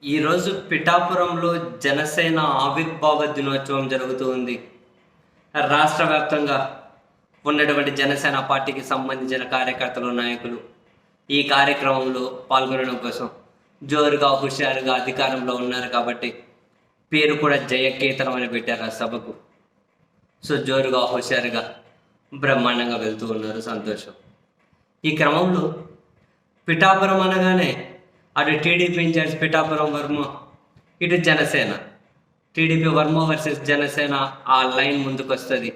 ఈరోజు పిఠాపురంలో జనసేన ఆవిర్భావ దినోత్సవం జరుగుతూ ఉంది. రాష్ట్ర వ్యాప్తంగా ఉన్నటువంటి జనసేన పార్టీకి సంబంధించిన కార్యకర్తలు, నాయకులు ఈ కార్యక్రమంలో పాల్గొనడం కోసం జోరుగా, హుషారుగా అధికారంలో ఉన్నారు కాబట్టి పేరు కూడా జయకేతనం అని పెట్టారు ఆ సభకు. సో జోరుగా, హుషారుగా, బ్రహ్మాండంగా వెళ్తూ ఉన్నారు. సంతోషం. ఈ క్రమంలో పిఠాపురం అనగానే అటు టీడీపీ ఇన్ఛార్జ్ పిఠాపురం వర్మ, ఇటు జనసేన, టీడీపీ వర్మ వర్సెస్ జనసేన ఆ లైన్ ముందుకు వస్తుంది.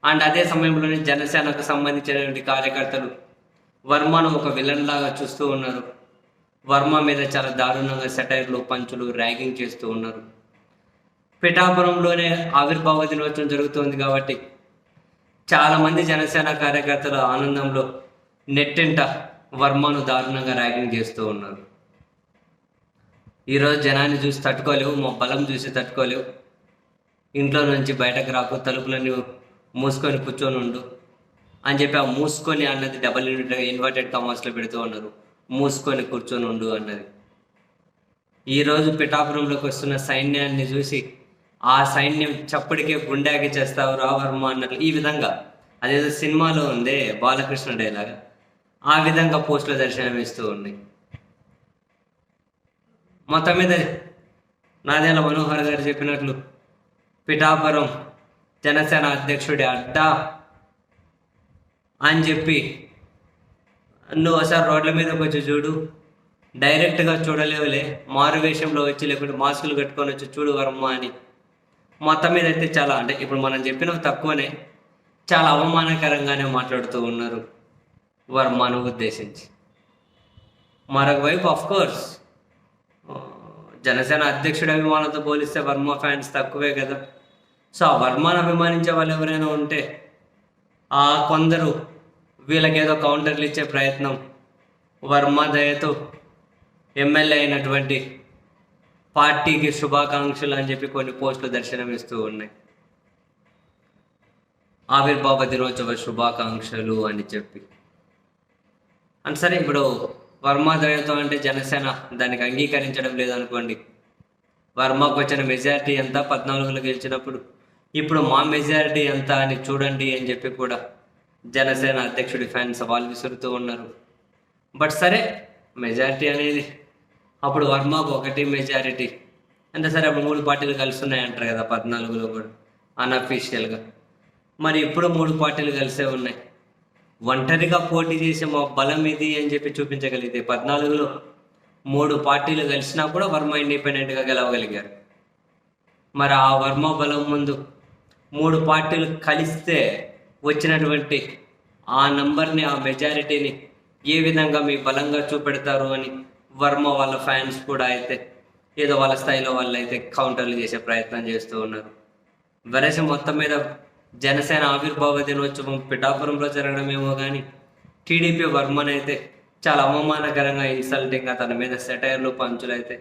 అండ్ అదే సమయంలోనే జనసేనకు సంబంధించినటువంటి కార్యకర్తలు వర్మను ఒక విలన్ లాగా చూస్తూ ఉన్నారు. వర్మ మీద చాలా దారుణంగా సెటైర్లు, పంచులు, ర్యాగింగ్ చేస్తూ ఉన్నారు. పిఠాపురంలోనే ఆవిర్భావ దినోత్సవం జరుగుతుంది కాబట్టి చాలామంది జనసేన కార్యకర్తల ఆనందంలో నెట్టింట వర్మను దారుణంగా ర్యాగింగ్ చేస్తూ ఉన్నారు. ఈరోజు జనాన్ని చూసి తట్టుకోలేవు, మా బలం చూసి తట్టుకోలేవు, ఇంట్లో నుంచి బయటకు రాకు, తలుపులన్నీ మూసుకొని కూర్చొని ఉండు అని చెప్పి ఆ మూసుకొని అన్నది డబల్ ఇన్వర్టెడ్ కామర్స్లో పెడుతూ ఉన్నారు. మూసుకొని కూర్చొని ఉండు అన్నది. ఈరోజు పిఠాపురంలోకి వస్తున్న సైన్యాన్ని చూసి ఆ సైన్యం చప్పటికే గుండాకి చేస్తావు రా వర్మ అన్నట్లు ఈ విధంగా అదేదో సినిమాలో ఉందే బాలకృష్ణ డైలాగ్, ఆ విధంగా పోస్టులు దర్శనమిస్తూ ఉన్నాయి. మొత్తం మీద నాదెళ్ల మనోహర్ గారు చెప్పినట్లు పిఠాపురం జనసేన అధ్యక్షుడి అడ్డా అని చెప్పి నువ్వు ఒకసారి రోడ్ల మీదకి వచ్చి చూడు, డైరెక్ట్గా చూడలేవులే, మారు వేషంలో వచ్చి లేకుంటే మాస్కులు కట్టుకొని వచ్చి చూడు వర్మ అని. మొత్తం మీద అయితే చాలా, అంటే ఇప్పుడు మనం చెప్పినవి తక్కువనే, చాలా అవమానకరంగానే మాట్లాడుతూ ఉన్నారు వర్మను ఉద్దేశించి. మరొక వైపు కోర్స్ జనసేన అధ్యక్షుడి అభిమానంతో పోలిస్తే వర్మ ఫ్యాన్స్ తక్కువే కదా. సో ఆ వర్మను అభిమానించే వాళ్ళు ఎవరైనా ఉంటే ఆ కొందరు వీళ్ళకేదో కౌంటర్లు ఇచ్చే ప్రయత్నం, వర్మ దయతో ఎమ్మెల్యే అయినటువంటి పార్టీకి శుభాకాంక్షలు అని చెప్పి కొన్ని పోస్టులు దర్శనమిస్తూ ఉన్నాయి. ఆవిర్భావ దినోత్సవ శుభాకాంక్షలు అని చెప్పి. అంటే సరే, ఇప్పుడు వర్మ దయతో అంటే జనసేన దానికి అంగీకరించడం లేదనుకోండి. వర్మకు వచ్చిన మెజారిటీ ఎంత 14లో గెలిచినప్పుడు, ఇప్పుడు మా మెజారిటీ ఎంత అని చూడండి అని చెప్పి కూడా జనసేన అధ్యక్షుడి ఫ్యాన్స్ సవాల్ విసురుతూ ఉన్నారు. బట్ సరే, మెజారిటీ అనేది అప్పుడు వర్మకు ఒకటి మెజారిటీ అంటే సరే, అప్పుడు 3 పార్టీలు కలుస్తున్నాయి అంటారు కదా 14లో కూడా అన్అఫీషియల్గా. మరి ఇప్పుడు 3 పార్టీలు కలిసే ఉన్నాయి. ఒంటరిగా పోటీ చేసే మా బలం ఇది అని చెప్పి చూపించగలిగితే 14లో 3 పార్టీలు కలిసినా కూడా వర్మ ఇండిపెండెంట్గా గెలవగలిగారు. మరి ఆ వర్మ బలం ముందు 3 పార్టీలు కలిస్తే వచ్చినటువంటి ఆ నంబర్ని, ఆ మెజారిటీని ఏ విధంగా మీ బలంగా చూపెడతారు అని వర్మ వాళ్ళ ఫ్యాన్స్ కూడా అయితే ఏదో వాళ్ళ స్థాయిలో వాళ్ళు అయితే కౌంటర్లు చేసే ప్రయత్నం చేస్తూ ఉన్నారు. వెరసి మొత్తం మీద జనసేన ఆవిర్భావ దినోత్సవం పిఠాపురంలో జరగడమేమో కానీ టీడీపీ వర్మనైతే చాలా అవమానకరంగా, ఇన్సల్టింగ్గా తన మీద సెటైర్లు, పంచులు అయితే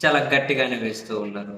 చాలా గట్టిగానే వేస్తూ ఉన్నారు.